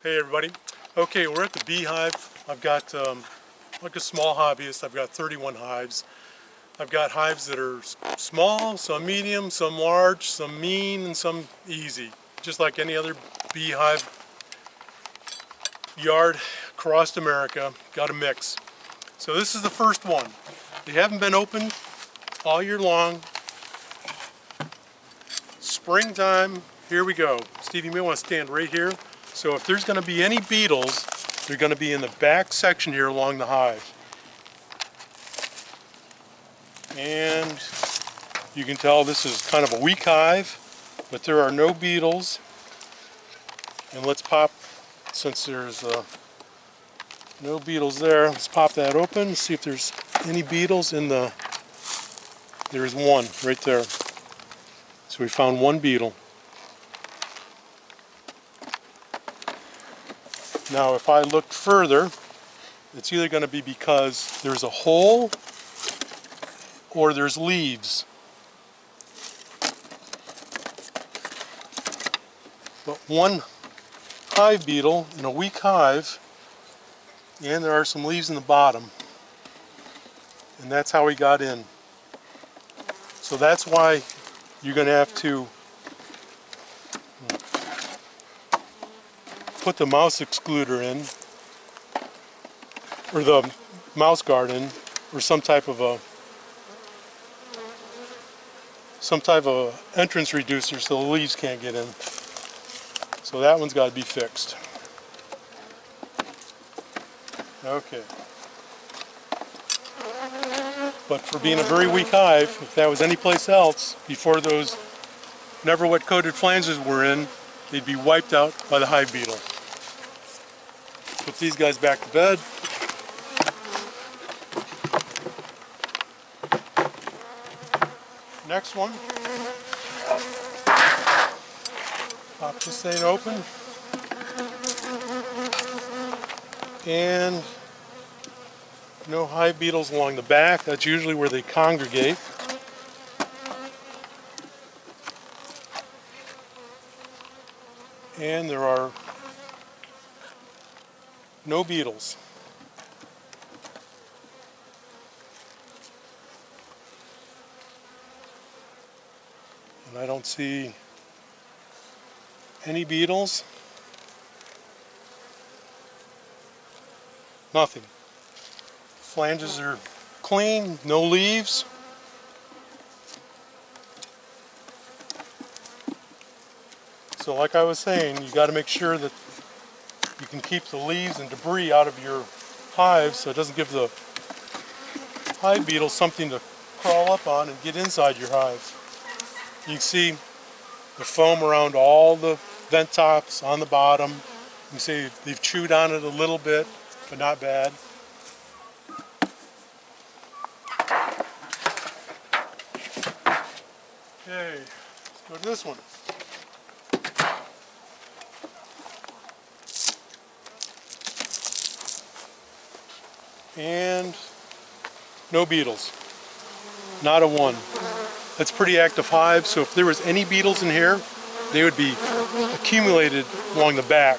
Hey everybody. Okay, we're at the beehive. I've got like a small hobbyist. I've got 31 hives. I've got hives that are small, some medium, some large, some mean, and some easy. Just like any other beehive yard across America, got a mix. So this is the first one. They haven't been opened all year long. Springtime, here we go. Steve, you may want to stand right here. So if there's going to be any beetles, they're going to be in the back section here along the hive. And you can tell this is kind of a weak hive, but there are no beetles. And let's pop, since there's no beetles there, let's pop that open, see if there's any beetles in the, there's one right there. So we found one beetle. Now if I looked further, it's either going to be because there's a hole or there's leaves. But one hive beetle in a weak hive, and there are some leaves in the bottom, and that's how he got in. So that's why you're going to have to put the mouse excluder in, or the mouse guard in, or some type of entrance reducer so the leaves can't get in. So that one's got to be fixed. Okay. But for being a very weak hive, if that was any place else, before those Neverwet coated flanges were in, they'd be wiped out by the hive beetle. Put these guys back to bed. Next one. Pop this thing open. And no hive beetles along the back. That's usually where they congregate. And there are no beetles. And I don't see any beetles. Nothing. Flanges are clean, no leaves. So like I was saying, you got to make sure that you can keep the leaves and debris out of your hive so it doesn't give the hive beetle something to crawl up on and get inside your hive. You can see the foam around all the vent tops on the bottom. You can see they've chewed on it a little bit, but not bad. Okay, let's go to this one. And no beetles, not a one. That's pretty active hive, so if there was any beetles in here, they would be accumulated along the back.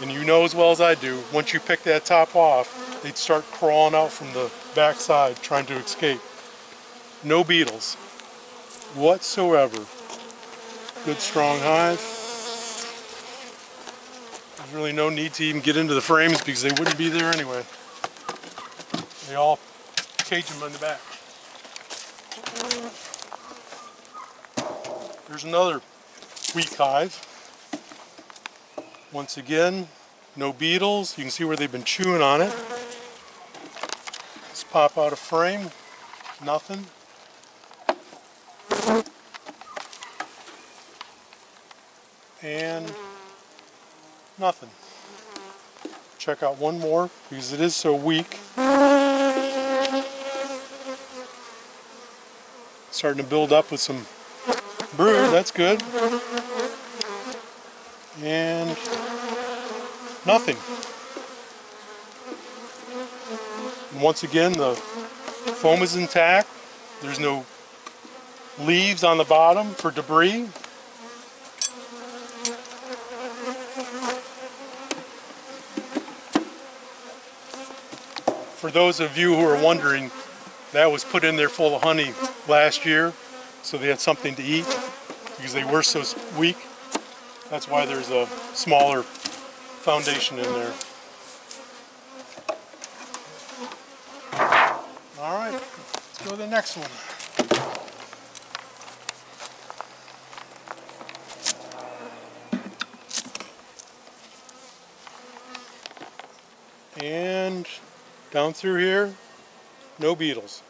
And you know as well as I do, once you pick that top off, they'd start crawling out from the back side trying to escape. No beetles whatsoever. Good strong hive. There's really no need to even get into the frames because they wouldn't be there anyway. They all cage them in the back. There's another weak hive. Once again, no beetles. You can see where they've been chewing on it. Let's pop out a frame. Nothing. And nothing. Check out one more because it is so weak. Starting to build up with some brood, that's good. And nothing. And once again, the foam is intact. There's no leaves on the bottom for debris. for those of you who are wondering, that was put in there full of honey last year, so they had something to eat because they were so weak. That's why there's a smaller foundation in there. All right, let's go to the next one. And down through here, no beetles.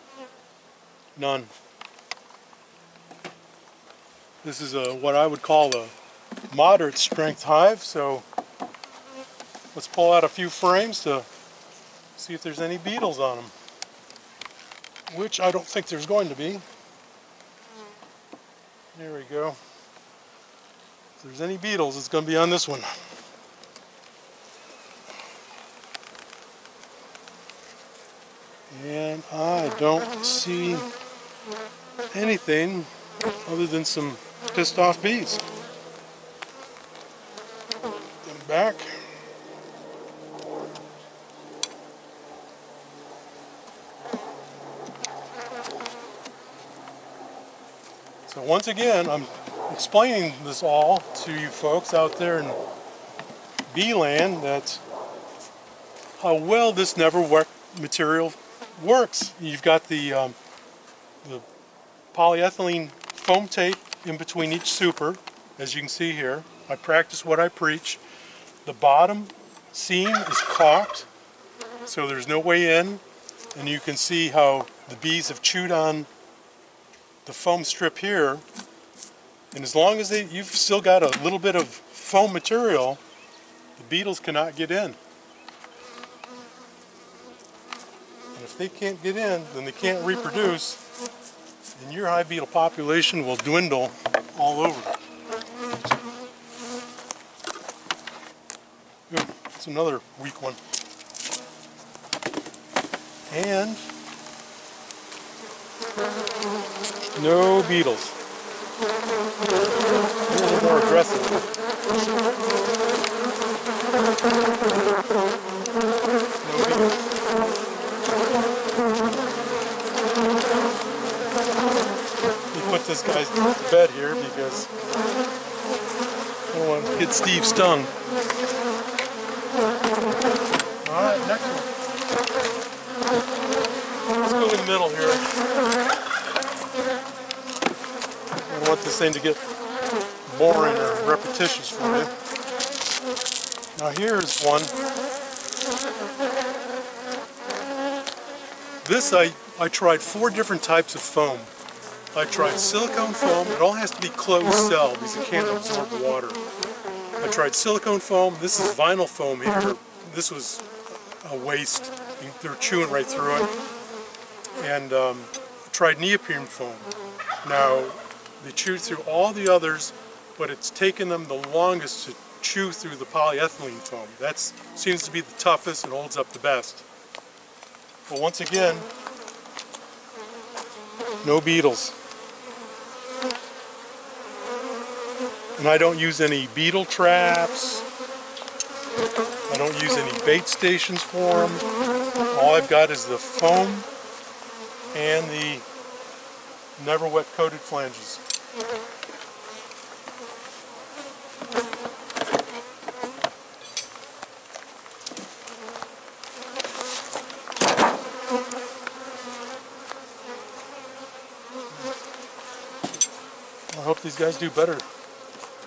None. This is what I would call a moderate strength hive, so let's pull out a few frames to see if there's any beetles on them. Which I don't think there's going to be. There we go. If there's any beetles, it's going to be on this one. And I don't see anything other than some pissed off bees. Get them back. So once again, I'm explaining this all to you folks out there in bee land, that's how well this Neverwet material works. You've got the polyethylene foam tape in between each super, as you can see here. I practice what I preach. The bottom seam is caulked, so there's no way in, and you can see how the bees have chewed on the foam strip here, and as long as you've still got a little bit of foam material, the beetles cannot get in. And if they can't get in, then they can't reproduce, and your hive beetle population will dwindle all over. Ooh, that's another weak one. And no beetles. A little more aggressive. No beetles. We put this guy to bed here because I don't want to get Steve stung. Alright, next one. Let's go in the middle here. I don't want this thing to get boring or repetitious for you. Now here's one. This I tried 4 different types of foam. I tried silicone foam. It all has to be closed cell because it can't absorb water. I tried silicone foam. This is vinyl foam here. This was a waste. They're chewing right through it. And I tried neoprene foam. Now, they chewed through all the others, but it's taken them the longest to chew through the polyethylene foam. That seems to be the toughest and holds up the best. But once again, no beetles. And I don't use any beetle traps. I don't use any bait stations for them. All I've got is the foam and the Neverwet coated flanges. I hope these guys do better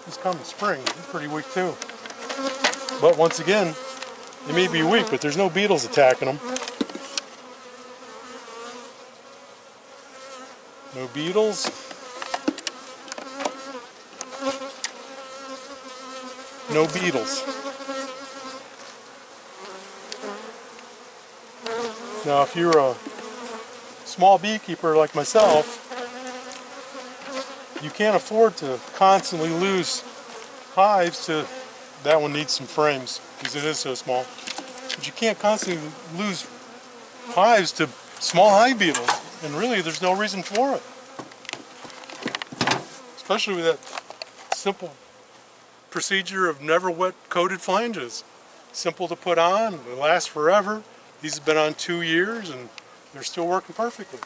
this coming spring. They're pretty weak too. But once again, they may be weak, but there's no beetles attacking them. No beetles. No beetles. Now if you're a small beekeeper like myself, you can't afford to constantly lose hives to, that one needs some frames because it is so small, but you can't constantly lose hives to small hive beetles, and really there's no reason for it. Especially with that simple procedure of Neverwet coated flanges. Simple to put on, they last forever, These have been on 2 years and they're still working perfectly.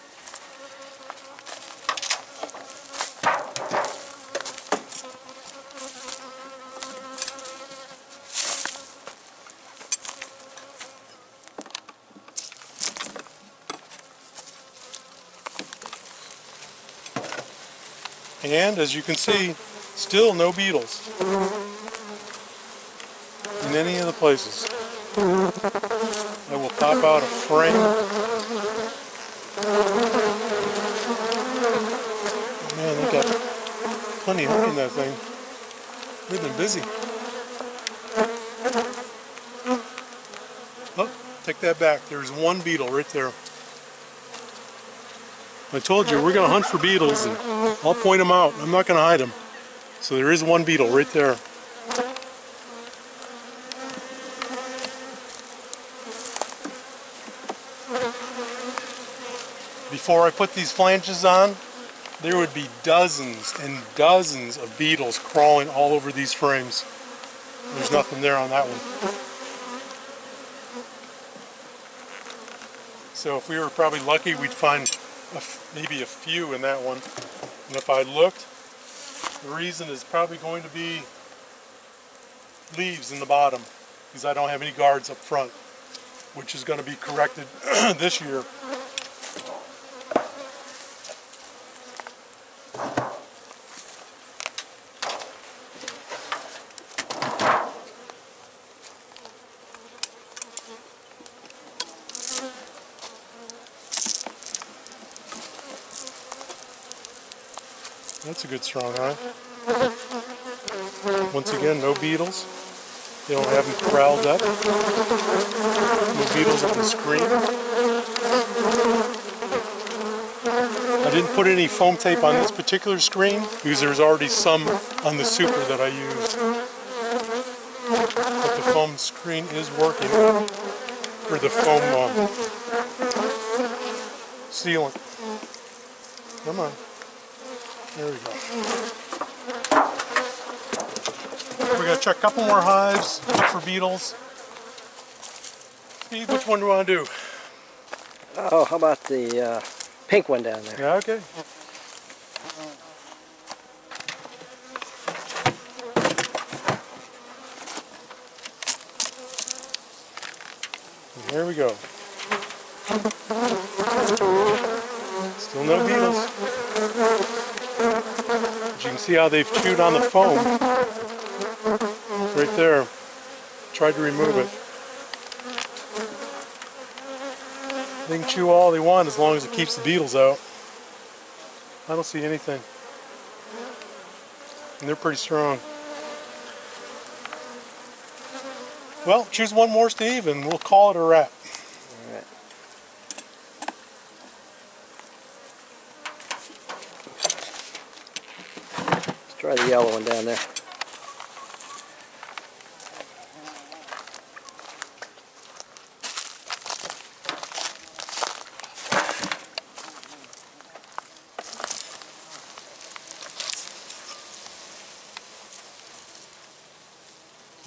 And as you can see, still no beetles in any of the places. I will pop out a frame. Man, they got plenty of honey in that thing. They've been busy. Oh, take that back. There's one beetle right there. I told you we're going to hunt for beetles, and I'll point them out. I'm not going to hide them. So there is one beetle right there. Before I put these flanges on, there would be dozens and dozens of beetles crawling all over these frames. There's nothing there on that one. So if we were probably lucky, we'd find maybe a few in that one. And if I looked, the reason is probably going to be leaves in the bottom, because I don't have any guards up front, which is going to be corrected this year. That's a good strong hive. Once again, no beetles. They don't have them corralled up. No beetles on the screen. I didn't put any foam tape on this particular screen because there's already some on the super that I used. But the foam screen is working. Or the foam sealant. Come on. There we go. We're going to check a couple more hives, look for beetles. Steve, which one do you want to do? Oh, how about the pink one down there? Yeah, okay. And there we go. Still no beetles. But you can see how they've chewed on the foam. Right there. Tried to remove it. They can chew all they want as long as it keeps the beetles out. I don't see anything. And they're pretty strong. Well, choose one more, Steve, and we'll call it a wrap. All right. Let's try the yellow one down there.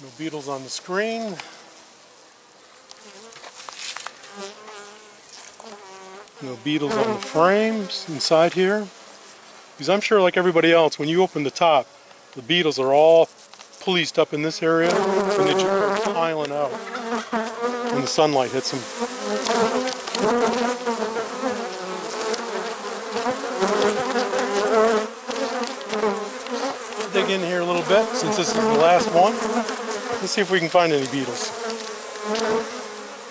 No beetles on the screen. No beetles on the frames inside here. Because I'm sure, like everybody else, when you open the top, the beetles are all policed up in this area, and they just go piling out when the sunlight hits them. Dig in here a little bit, since this is the last one. Let's see if we can find any beetles.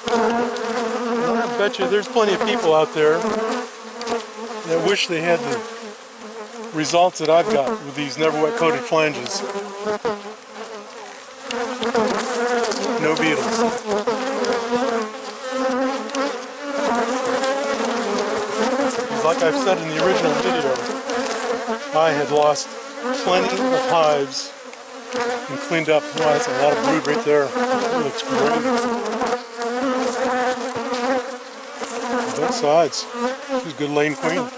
I bet you there's plenty of people out there that wish they had the results that I've got with these Neverwet coated flanges. No beetles. Because like I've said in the original video, I had lost plenty of hives and cleaned up. Wow, that's a lot of brood right there. It looks great. Both sides. She's a good laying queen.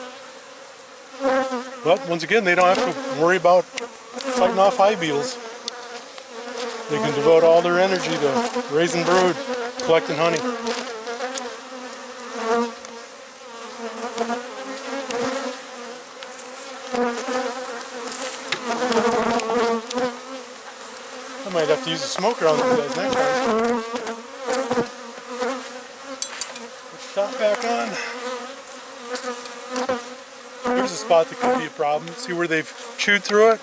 But once again, they don't have to worry about fighting off hive beetles. They can devote all their energy to raising brood, collecting honey. to use a smoker on these guys next time. Put the top back on. Here's a spot that could be a problem. See where they've chewed through it?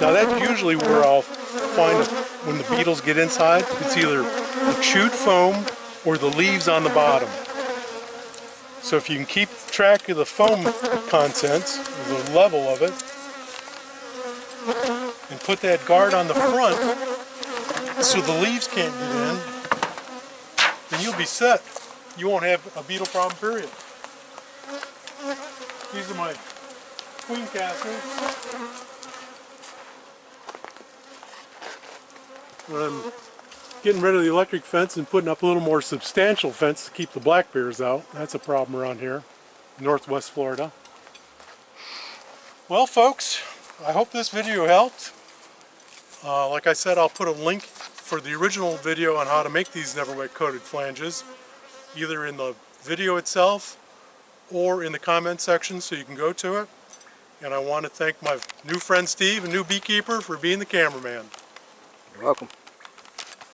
Now that's usually where I'll find when the beetles get inside. It's either the chewed foam or the leaves on the bottom. So if you can keep track of the foam contents, the level of it, and put that guard on the front so the leaves can't get in, then you'll be set. You won't have a beetle problem, period. These are my queen casters. I'm getting rid of the electric fence and putting up a little more substantial fence to keep the black bears out. That's a problem around here, northwest Florida. Well folks, I hope this video helped. Like I said, I'll put a link for the original video on how to make these Neverwet coated flanges, either in the video itself or in the comment section, so you can go to it. And I want to thank my new friend Steve, a new beekeeper, for being the cameraman. You're welcome.